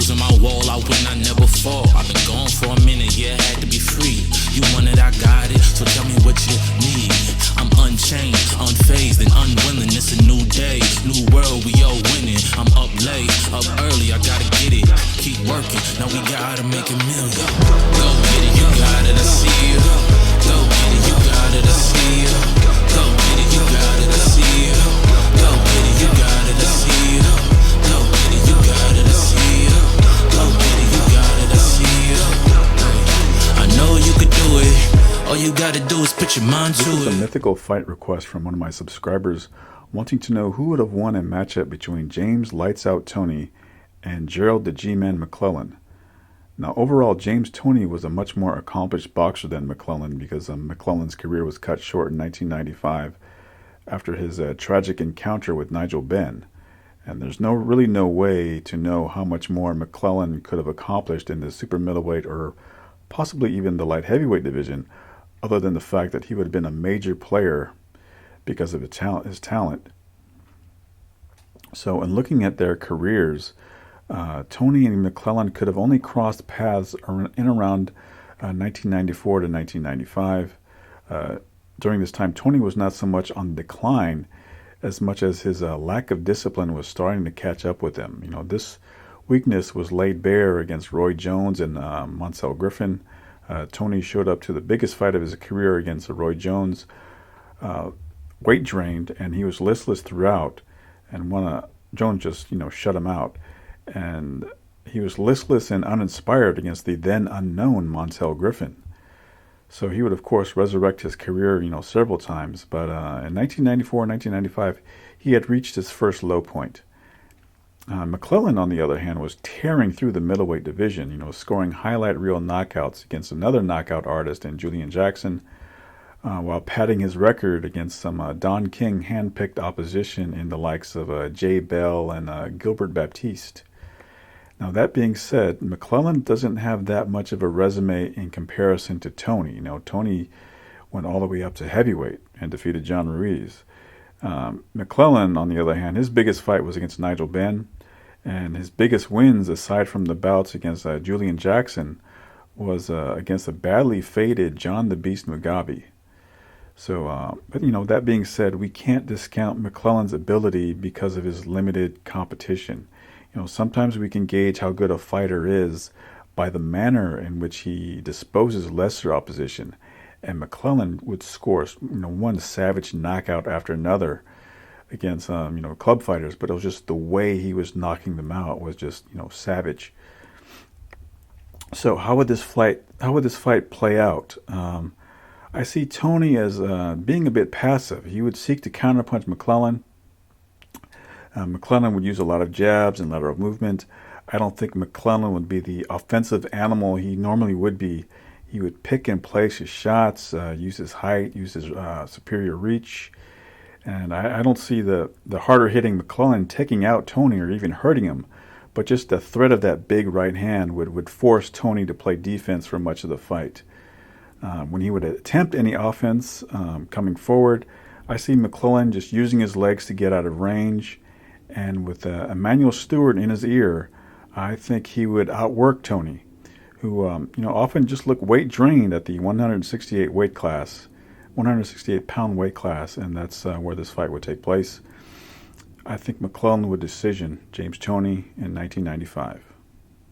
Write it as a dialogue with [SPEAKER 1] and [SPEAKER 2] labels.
[SPEAKER 1] losing my wall, I win, I never fall. I've been gone for a minute, yeah, had to be free. You want it, I got it, so tell me what you need. I'm unchained, unfazed, and unwilling. It's a new day, new world, we all winning. I'm up late, up early, I gotta get it. Keep working, now we gotta make a million. Go get it, you got it, I see you. Go get it, you got it, I see you. Go get it, you got it, I see you. Go get it, you got it, I see you. Go get it, you got it, I see you. Go get it, you got it, I see you. I know you could do it. All you gotta do is put your mind to it.
[SPEAKER 2] This is a mythical fight request from one of my subscribers wanting to know who would have won a matchup between James Lights Out Toney and Gerald the G-Man McClellan. Now, overall, James Toney was a much more accomplished boxer than McClellan because McClellan's career was cut short in 1995 after his tragic encounter with Nigel Benn. And there's really no way to know how much more McClellan could have accomplished in the super middleweight or possibly even the light heavyweight division, other than the fact that he would have been a major player because of his talent. So in looking at their careers, Toney and McClellan could have only crossed paths in around 1994 to 1995. During this time, Toney was not so much on decline as much as his lack of discipline was starting to catch up with him. You know, this weakness was laid bare against Roy Jones and Monsell Griffin. Toney showed up to the biggest fight of his career against Roy Jones, weight drained, and he was listless throughout. And Jones just, shut him out. And he was listless and uninspired against the then unknown Monsell Griffin. So he would, of course, resurrect his career, several times. But in 1994 and 1995, he had reached his first low point. McClellan, on the other hand, was tearing through the middleweight division, scoring highlight reel knockouts against another knockout artist in Julian Jackson, while padding his record against some Don King hand-picked opposition in the likes of Jay Bell and Gilbert Baptiste. Now, that being said, McClellan doesn't have that much of a resume in comparison to Toney. Toney went all the way up to heavyweight and defeated John Ruiz. McClellan, on the other hand, his biggest fight was against Nigel Benn, and his biggest wins, aside from the bouts against Julian Jackson, was against a badly faded John the Beast Mugabe. So, but that being said, we can't discount McClellan's ability because of his limited competition. Sometimes we can gauge how good a fighter is by the manner in which he disposes lesser opposition. And McClellan would score, one savage knockout after another against, club fighters. But it was just the way he was knocking them out was just, savage. So how would this fight play out? I see Toney as being a bit passive. He would seek to counterpunch McClellan. McClellan would use a lot of jabs and lateral movement. I don't think McClellan would be the offensive animal he normally would be. He would pick and place his shots, use his height, use his superior reach. And I don't see the harder-hitting McClellan taking out Toney or even hurting him. But just the threat of that big right hand would force Toney to play defense for much of the fight. When he would attempt any offense coming forward, I see McClellan just using his legs to get out of range. And with Emmanuel Stewart in his ear, I think he would outwork Toney, who often just look weight drained at the 168 pound weight class, and that's where this fight would take place. I think McClellan would decision James Toney in 1995.